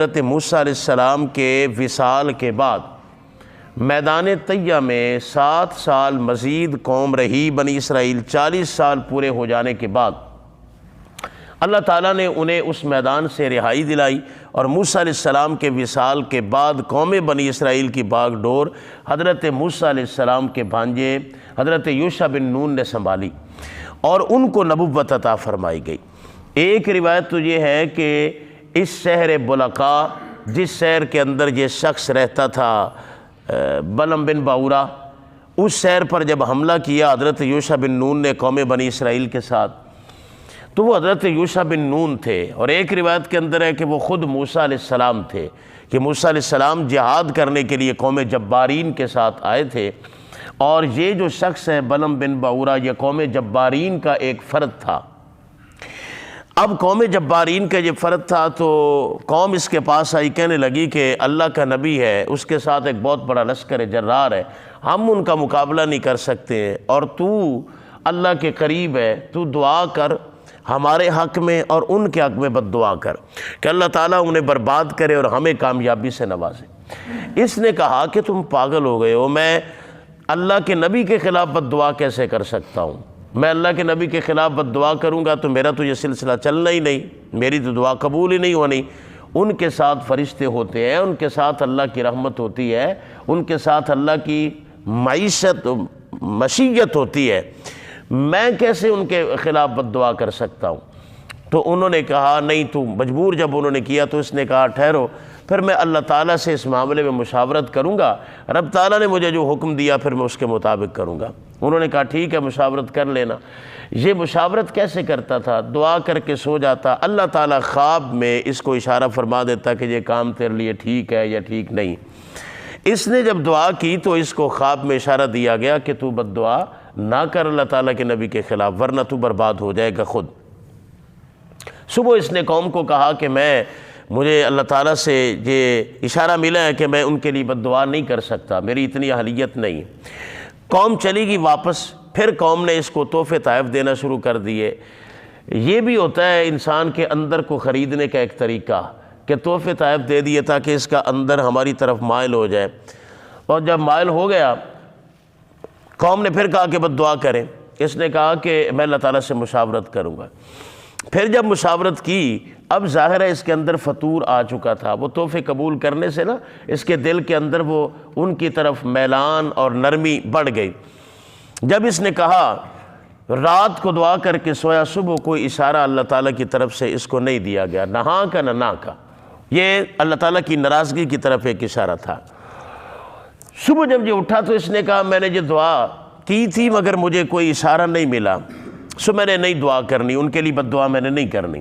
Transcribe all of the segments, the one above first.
حضرت موسیٰ علیہ السلام کے وصال کے بعد میدان طیہ میں 7 سال مزید قوم رہی بنی اسرائیل۔ 40 سال پورے ہو جانے کے بعد اللہ تعالیٰ نے انہیں اس میدان سے رہائی دلائی، اور موسیٰ علیہ السلام کے وصال کے بعد قوم بنی اسرائیل کی باغ ڈور حضرت موسیٰ علیہ السلام کے بھانجے حضرت یوشع بن نون نے سنبھالی اور ان کو نبوت عطا فرمائی گئی۔ ایک روایت تو یہ ہے کہ اس شہر بلقاء، جس شہر کے اندر یہ شخص رہتا تھا بلم بن باورا، اس شہر پر جب حملہ کیا حضرت یوشع بن نون نے قوم بنی اسرائیل کے ساتھ، تو وہ حضرت یوشع بن نون تھے، اور ایک روایت کے اندر ہے کہ وہ خود موسیٰ علیہ السلام تھے، کہ موسیٰ علیہ السلام جہاد کرنے کے لیے قوم جبارین کے ساتھ آئے تھے، اور یہ جو شخص ہے بلم بن باورا، یہ قوم جبارین کا ایک فرد تھا۔ اب قوم جبارین کا یہ فرد تھا تو قوم اس کے پاس آئی، کہنے لگی کہ اللہ کا نبی ہے، اس کے ساتھ ایک بہت بڑا لشکر جرار ہے، ہم ان کا مقابلہ نہیں کر سکتے، اور تو اللہ کے قریب ہے، تو دعا کر ہمارے حق میں اور ان کے حق میں بد دعا کر کہ اللہ تعالیٰ انہیں برباد کرے اور ہمیں کامیابی سے نوازے۔ اس نے کہا کہ تم پاگل ہو گئے ہو، میں اللہ کے نبی کے خلاف بد دعا کیسے کر سکتا ہوں؟ میں اللہ کے نبی کے خلاف بد دعا کروں گا تو میرا تو یہ سلسلہ چلنا ہی نہیں، میری تو دعا قبول ہی نہیں ہونی۔ ان کے ساتھ فرشتے ہوتے ہیں، ان کے ساتھ اللہ کی رحمت ہوتی ہے، ان کے ساتھ اللہ کی مشیت ہوتی ہے، میں کیسے ان کے خلاف بد دعا کر سکتا ہوں؟ تو انہوں نے کہا نہیں، تو مجبور جب انہوں نے کیا تو اس نے کہا ٹھہرو، پھر میں اللہ تعالیٰ سے اس معاملے میں مشاورت کروں گا، رب تعالیٰ نے مجھے جو حکم دیا پھر میں اس کے مطابق کروں گا۔ انہوں نے کہا ٹھیک ہے، مشاورت کر لینا۔ یہ مشاورت کیسے کرتا تھا؟ دعا کر کے سو جاتا، اللہ تعالیٰ خواب میں اس کو اشارہ فرما دیتا کہ یہ کام تیرے لیے ٹھیک ہے یا ٹھیک نہیں۔ اس نے جب دعا کی تو اس کو خواب میں اشارہ دیا گیا کہ تو بد دعا نہ کر اللہ تعالیٰ کے نبی کے خلاف، ورنہ تو برباد ہو جائے گا خود۔ صبح اس نے قوم کو کہا کہ مجھے اللہ تعالیٰ سے یہ اشارہ ملا ہے کہ میں ان کے لیے بد دعا نہیں کر سکتا، میری اتنی اہلیت نہیں۔ قوم چلی گئی واپس، پھر قوم نے اس کو تحفے تحائف دینا شروع کر دیے۔ یہ بھی ہوتا ہے انسان کے اندر کو خریدنے کا ایک طریقہ کہ تحفے تحائف دے دیے تاکہ اس کا اندر ہماری طرف مائل ہو جائے، اور جب مائل ہو گیا قوم نے پھر کہا کہ بد دعا کریں۔ اس نے کہا کہ میں اللہ تعالیٰ سے مشاورت کروں گا۔ پھر جب مشاورت کی، اب ظاہر ہے اس کے اندر فطور آ چکا تھا، وہ تحفے قبول کرنے سے نا اس کے دل کے اندر وہ ان کی طرف میلان اور نرمی بڑھ گئی۔ جب اس نے کہا، رات کو دعا کر کے سویا، صبح کوئی اشارہ اللہ تعالیٰ کی طرف سے اس کو نہیں دیا گیا، نہ ہاں کا نہ نا کا، یہ اللہ تعالیٰ کی ناراضگی کی طرف ایک اشارہ تھا۔ صبح جب یہ اٹھا تو اس نے کہا میں نے یہ دعا کی تھی مگر مجھے کوئی اشارہ نہیں ملا، سو میں نے نہیں دعا کرنی، ان کے لیے بد دعا میں نے نہیں کرنی۔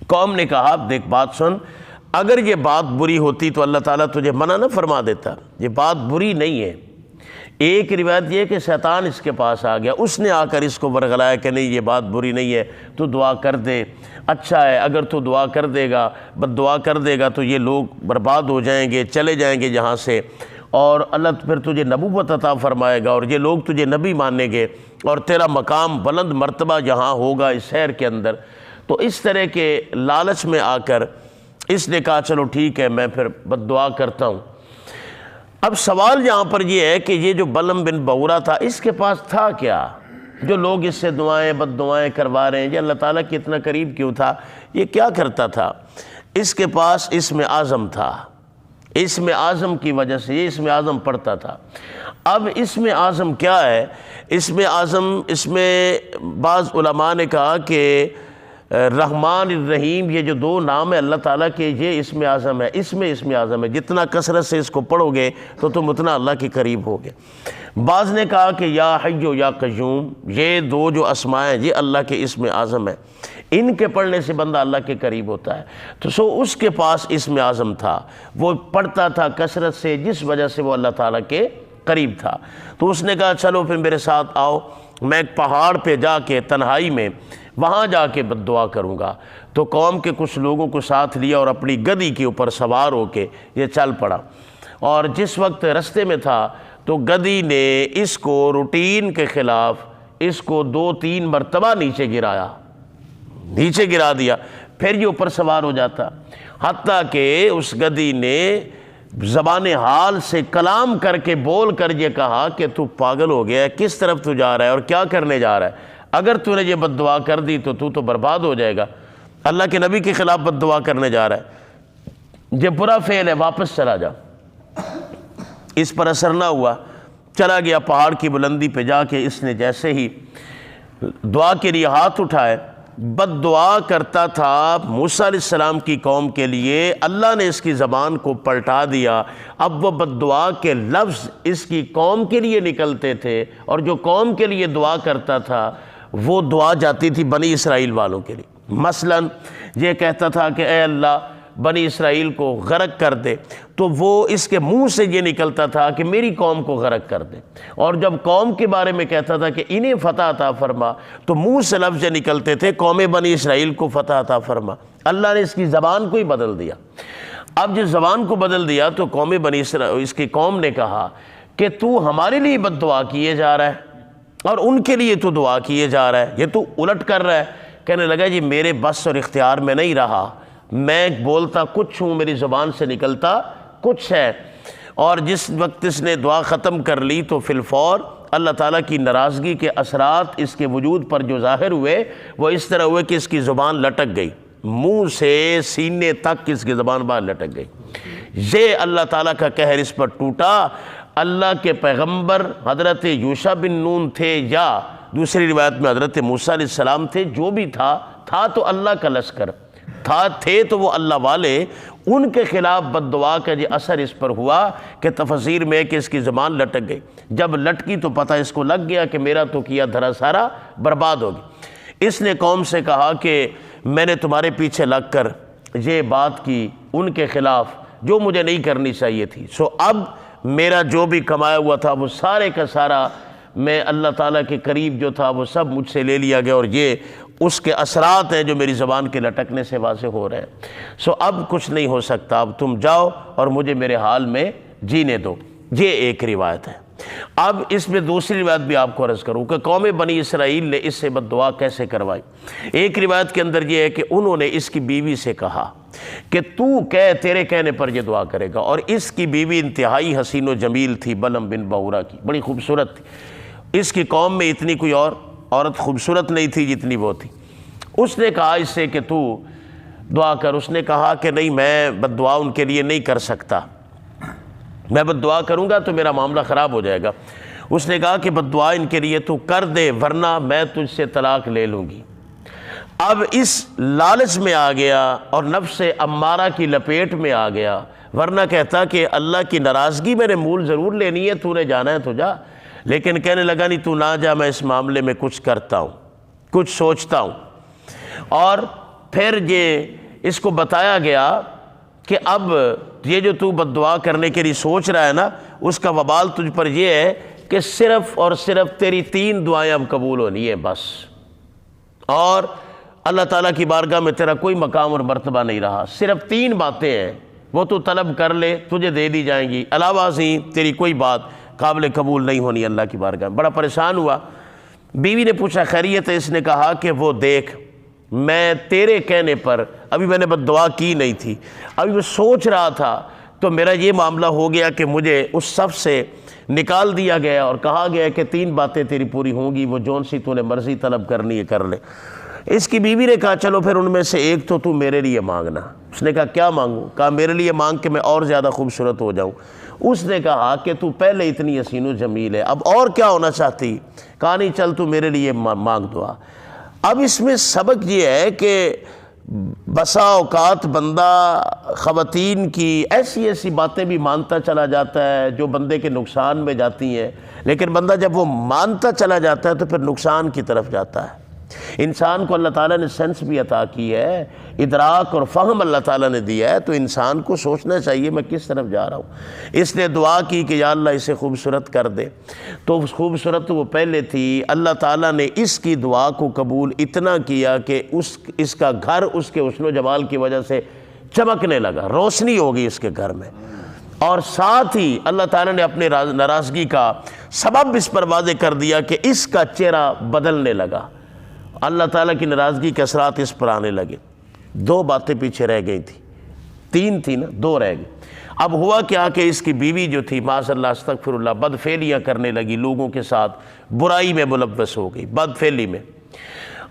قوم نے کہا دیکھ بات سن، اگر یہ بات بری ہوتی تو اللہ تعالیٰ تجھے منع نہ فرما دیتا، یہ بات بری نہیں ہے۔ ایک روایت یہ کہ شیطان اس کے پاس آ گیا، اس نے آ کر اس کو ورغلایا کہ نہیں یہ بات بری نہیں ہے، تو دعا کر دے، اچھا ہے، اگر تو دعا کر دے گا، بد دعا کر دے گا تو یہ لوگ برباد ہو جائیں گے، چلے جائیں گے یہاں سے، اور اللہ پھر تجھے نبوت عطا فرمائے گا، اور یہ لوگ تجھے نبی مانیں گے، اور تیرا مقام بلند مرتبہ یہاں ہوگا اس شہر کے اندر۔ تو اس طرح کے لالچ میں آ کر اس نے کہا چلو ٹھیک ہے، میں پھر بد دعا کرتا ہوں۔ اب سوال یہاں پر یہ ہے کہ یہ جو بلم بن باورا تھا، اس کے پاس تھا کیا جو لوگ اس سے دعائیں بد دعائیں کروا رہے ہیں؟ یہ اللہ تعالیٰ کے اتنا قریب کیوں تھا؟ یہ کیا کرتا تھا؟ اس کے پاس اسم اعظم تھا، اسم اعظم کی وجہ سے یہ اسم اعظم پڑھتا تھا۔ اب اسم اعظم کیا ہے؟ اسم اعظم، اس میں بعض علماء نے کہا کہ رحمان الرحیم، یہ جو دو نام ہے اللہ تعالیٰ کے، یہ اسم اعظم ہے، اسم اعظم ہے، جتنا کثرت سے اس کو پڑھو گے تو تم اتنا اللہ کے قریب ہوگے۔ بعض نے کہا کہ یا حی و یا قیوم، یہ دو جو اسماء ہیں یہ اللہ کے اسم اعظم ہیں، ان کے پڑھنے سے بندہ اللہ کے قریب ہوتا ہے۔ تو اس کے پاس اسم اعظم تھا، وہ پڑھتا تھا کثرت سے، جس وجہ سے وہ اللہ تعالیٰ کے قریب تھا۔ تو اس نے کہا چلو پھر میرے ساتھ آؤ، میں ایک پہاڑ پہ جا کے تنہائی میں وہاں جا کے بد دعا کروں گا۔ تو قوم کے کچھ لوگوں کو ساتھ لیا اور اپنی گدی کے اوپر سوار ہو کے یہ چل پڑا، اور جس وقت رستے میں تھا تو گدی نے اس کو روٹین کے خلاف اس کو 2-3 مرتبہ نیچے گرا دیا، پھر یہ اوپر سوار ہو جاتا، حتیٰ کہ اس گدھی نے زبان حال سے کلام کر کے بول کر یہ کہا کہ تو پاگل ہو گیا ہے، کس طرف تو جا رہا ہے اور کیا کرنے جا رہا ہے؟ اگر تو نے یہ بد دعا کر دی تو برباد ہو جائے گا، اللہ کے نبی کے خلاف بد دعا کرنے جا رہا ہے، یہ برا فعل ہے، واپس چلا جا۔ اس پر اثر نہ ہوا، چلا گیا پہاڑ کی بلندی پہ جا کے اس نے جیسے ہی دعا کے لیے ہاتھ اٹھائے، بد دعا کرتا تھا موسیٰ علیہ السلام کی قوم کے لیے، اللہ نے اس کی زبان کو پلٹا دیا۔ اب وہ بد دعا کے لفظ اس کی قوم کے لیے نکلتے تھے، اور جو قوم کے لیے دعا کرتا تھا وہ دعا جاتی تھی بنی اسرائیل والوں کے لیے۔ مثلا یہ کہتا تھا کہ اے اللہ بنی اسرائیل کو غرق کر دے، تو وہ اس کے منہ سے یہ نکلتا تھا کہ میری قوم کو غرق کر دے، اور جب قوم کے بارے میں کہتا تھا کہ انہیں فتح عطا فرما، تو منہ سے لفظ یہ نکلتے تھے قوم بنی اسرائیل کو فتح عطا فرما۔ اللہ نے اس کی زبان کو ہی بدل دیا۔ اب جس زبان کو بدل دیا تو قوم بنی اسرائیل، اس کی قوم نے کہا کہ تو ہمارے لیے بد دعا کیے جا رہا ہے اور ان کے لیے تو دعا کیے جا رہا ہے، یہ تو الٹ کر رہا ہے۔ کہنے لگا جی میرے بس اور اختیار میں نہیں رہا، میں بولتا کچھ ہوں، میری زبان سے نکلتا کچھ ہے۔ اور جس وقت اس نے دعا ختم کر لی تو فی الفور اللہ تعالیٰ کی ناراضگی کے اثرات اس کے وجود پر جو ظاہر ہوئے وہ اس طرح ہوئے کہ اس کی زبان لٹک گئی، منہ سے سینے تک اس کی زبان باہر لٹک گئی۔ یہ اللہ تعالیٰ کا قہر اس پر ٹوٹا۔ اللہ کے پیغمبر حضرت یوشع بن نون تھے یا دوسری روایت میں حضرت موسیٰ علیہ السلام تھے، جو بھی تھا تو اللہ کا لشکر تھے تو وہ اللہ والے، ان کے خلاف بد دعا کا یہ اثر اس پر ہوا کہ تفسیر میں کہ اس کی زبان لٹک گئی۔ جب لٹکی تو پتہ اس کو لگ گیا کہ میرا تو کیا دھرا سارا برباد ہوگی۔ اس نے قوم سے کہا کہ میں نے تمہارے پیچھے لگ کر یہ بات کی ان کے خلاف جو مجھے نہیں کرنی چاہیے تھی، سو اب میرا جو بھی کمایا ہوا تھا وہ سارے کا سارا میں اللہ تعالیٰ کے قریب جو تھا وہ سب مجھ سے لے لیا گیا، اور یہ اس کے اثرات ہیں جو میری زبان کے لٹکنے سے واضح ہو رہے ہیں۔ سو اب کچھ نہیں ہو سکتا، اب تم جاؤ اور مجھے میرے حال میں جینے دو۔ یہ ایک روایت ہے۔ اب اس میں دوسری روایت بھی آپ کو عرض کروں کہ قوم بنی اسرائیل نے اس سے بد دعا کیسے کروائی۔ ایک روایت کے اندر یہ ہے کہ انہوں نے اس کی بیوی سے کہا کہ تو تیرے کہنے پر یہ دعا کرے گا، اور اس کی بیوی انتہائی حسین و جمیل تھی، بلم بن بہورا کی، بڑی خوبصورت تھی۔ اس کی قوم میں اتنی کوئی اور عورت خوبصورت نہیں تھی جتنی وہ تھی۔ اس نے کہا اس سے کہ تو دعا کر۔ اس نے کہا کہ نہیں، میں بد دعا ان کے لیے نہیں کر سکتا، میں بد دعا کروں گا تو میرا معاملہ خراب ہو جائے گا۔ اس نے کہا کہ بد دعا ان کے لیے تو کر دے، ورنہ میں تجھ سے طلاق لے لوں گی۔ اب اس لالچ میں آ گیا اور نفس امارہ کی لپیٹ میں آ گیا، ورنہ کہتا کہ اللہ کی ناراضگی میں نے مول ضرور لینی ہے، تو نے جانا ہے تو جا، لیکن کہنے لگا نہیں تو نہ جا، میں اس معاملے میں کچھ کرتا ہوں، کچھ سوچتا ہوں۔ اور پھر یہ اس کو بتایا گیا کہ اب یہ جو تو بد دعا کرنے کے لیے سوچ رہا ہے نا، اس کا وبال تجھ پر یہ ہے کہ صرف اور صرف تیری 3 دعائیں اب قبول ہونی ہیں بس، اور اللہ تعالیٰ کی بارگاہ میں تیرا کوئی مقام اور مرتبہ نہیں رہا۔ صرف 3 باتیں ہیں، وہ تو طلب کر لے تجھے دے دی جائیں گی، علاوہ ازیں تیری کوئی بات قابل قبول نہیں ہونی اللہ کی بارگاہ میں۔ بڑا پریشان ہوا۔ بیوی نے پوچھا خیریت ہے؟ اس نے کہا کہ وہ دیکھ، میں تیرے کہنے پر، ابھی میں نے بد دعا کی نہیں تھی، ابھی میں سوچ رہا تھا تو میرا یہ معاملہ ہو گیا کہ مجھے اس صف سے نکال دیا گیا اور کہا گیا کہ 3 باتیں تیری پوری ہوں گی، وہ جون سی تو نے مرضی طلب کرنی ہے کر لے۔ اس کی بیوی نے کہا چلو پھر ان میں سے ایک تو میرے لیے مانگنا۔ اس نے کہا کیا مانگوں؟ کہا میرے لیے مانگ کہ میں اور زیادہ خوبصورت ہو جاؤں۔ اس نے کہا کہ تو پہلے اتنی حسین و جمیل ہے، اب اور کیا ہونا چاہتی؟ کہا نہیں چل تو میرے لیے مانگ دعا۔ اب اس میں سبق یہ ہے کہ بسا اوقات بندہ خواتین کی ایسی ایسی باتیں بھی مانتا چلا جاتا ہے جو بندے کے نقصان میں جاتی ہیں، لیکن بندہ جب وہ مانتا چلا جاتا ہے تو پھر نقصان کی طرف جاتا ہے۔ انسان کو اللہ تعالیٰ نے سینس بھی عطا کی ہے، ادراک اور فہم اللہ تعالیٰ نے دیا ہے، تو انسان کو سوچنا چاہیے میں کس طرف جا رہا ہوں۔ اس نے دعا کی کہ یا اللہ اسے خوبصورت کر دے، تو خوبصورت وہ پہلے تھی، اللہ تعالیٰ نے اس کی دعا کو قبول اتنا کیا کہ اس کا گھر اس کے حسن و جمال کی وجہ سے چمکنے لگا، روشنی ہوگی اس کے گھر میں، اور ساتھ ہی اللہ تعالیٰ نے اپنے ناراضگی کا سبب اس پر واضح کر دیا کہ اس کا چہرہ بدلنے لگا، اللہ تعالیٰ کی ناراضگی کے اثرات اس پر آنے لگے۔ 2 باتیں پیچھے رہ گئی تھیں۔ 3 تھی نا، 2 رہ گئی۔ اب ہوا کیا کہ اس کی بیوی جو تھی معاذ اللہ استغفر اللہ بدفعلیاں کرنے لگی، لوگوں کے ساتھ برائی میں ملوث ہو گئی، بدفعلی میں۔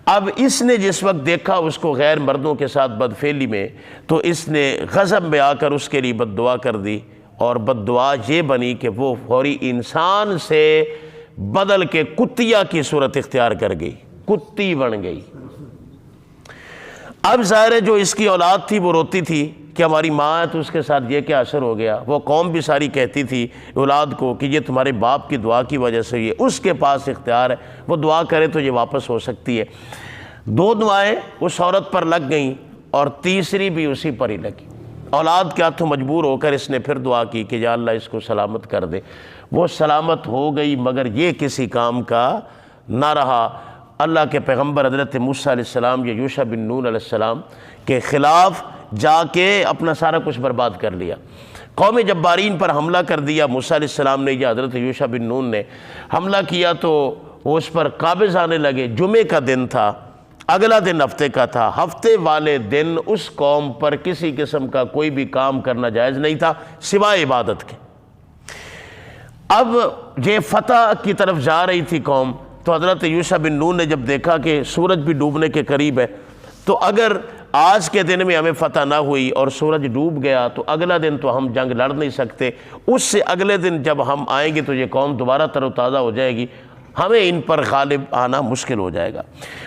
اب اس نے جس وقت دیکھا اس کو غیر مردوں کے ساتھ بدفعلی میں، تو اس نے غضب میں آ کر اس کے لیے بد دعا کر دی، اور بد دعا یہ بنی کہ وہ فوری انسان سے بدل کے کتیا کی صورت اختیار کر گئی، کتی بن گئی۔ اب ظاہر ہے جو اس کی اولاد تھی وہ روتی تھی کہ ہماری ماں ہے تو اس کے ساتھ یہ کیا اثر ہو گیا، وہ قوم بھی ساری کہتی تھی اولاد کو کہ یہ تمہارے باپ کی دعا کی وجہ سے، یہ اس کے پاس اختیار ہے، وہ دعا کرے تو یہ واپس ہو سکتی ہے۔ 2 دعائیں اس عورت پر لگ گئیں اور تیسری بھی اسی پر ہی لگی۔ اولاد کیا تو مجبور ہو کر اس نے پھر دعا کی کہ یا اللہ اس کو سلامت کر دے، وہ سلامت ہو گئی، مگر یہ کسی کام کا نہ رہا۔ اللہ کے پیغمبر حضرت موسیٰ علیہ السلام یا یوشع بن نون علیہ السلام کے خلاف جا کے اپنا سارا کچھ برباد کر لیا، قوم جبارین پر حملہ کر دیا۔ موسیٰ علیہ السلام نے یا حضرت یوشع بن نون نے حملہ کیا تو وہ اس پر قابض آنے لگے۔ جمعے کا دن تھا، اگلا دن ہفتے کا تھا، ہفتے والے دن اس قوم پر کسی قسم کا کوئی بھی کام کرنا جائز نہیں تھا سوائے عبادت کے۔ اب یہ فتح کی طرف جا رہی تھی قوم، تو حضرت یوشع بن نون نے جب دیکھا کہ سورج بھی ڈوبنے کے قریب ہے، تو اگر آج کے دن میں ہمیں فتح نہ ہوئی اور سورج ڈوب گیا تو اگلا دن تو ہم جنگ لڑ نہیں سکتے، اس سے اگلے دن جب ہم آئیں گے تو یہ قوم دوبارہ تر و تازہ ہو جائے گی، ہمیں ان پر غالب آنا مشکل ہو جائے گا۔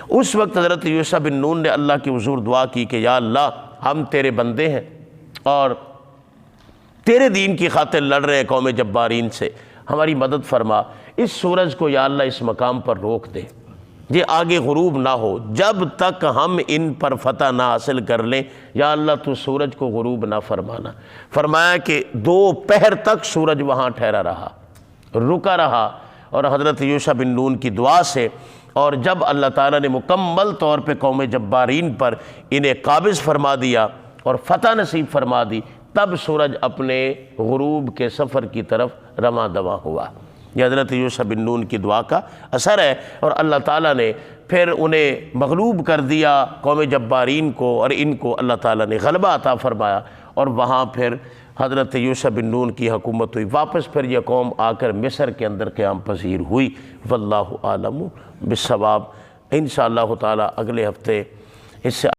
اس وقت حضرت یوشع بن نون نے اللہ کے حضور دعا کی کہ یا اللہ ہم تیرے بندے ہیں اور تیرے دین کی خاطر لڑ رہے ہیں قوم جبارین سے، ہماری مدد فرما، اس سورج کو یا اللہ اس مقام پر روک دے، یہ آگے غروب نہ ہو، جب تک ہم ان پر فتح نہ حاصل کر لیں یا اللہ تو سورج کو غروب نہ فرمانا۔ فرمایا کہ 2 پہر تک سورج وہاں ٹھہرا رہا، رکا رہا، اور حضرت یوشع بن نون کی دعا سے، اور جب اللہ تعالیٰ نے مکمل طور پہ قوم جبارین پر انہیں قابض فرما دیا اور فتح نصیب فرما دی، تب سورج اپنے غروب کے سفر کی طرف رواں دواں ہوا۔ یہ حضرت یوشع بن نون کی دعا کا اثر ہے، اور اللہ تعالیٰ نے پھر انہیں مغلوب کر دیا قوم جبارین کو، اور ان کو اللہ تعالیٰ نے غلبہ عطا فرمایا، اور وہاں پھر حضرت یوشع بن نون کی حکومت ہوئی۔ واپس پھر یہ قوم آ کر مصر کے اندر قیام پذیر ہوئی۔ واللہ عالم بالصواب۔ انشاءاللہ تعالیٰ اگلے ہفتے اس سے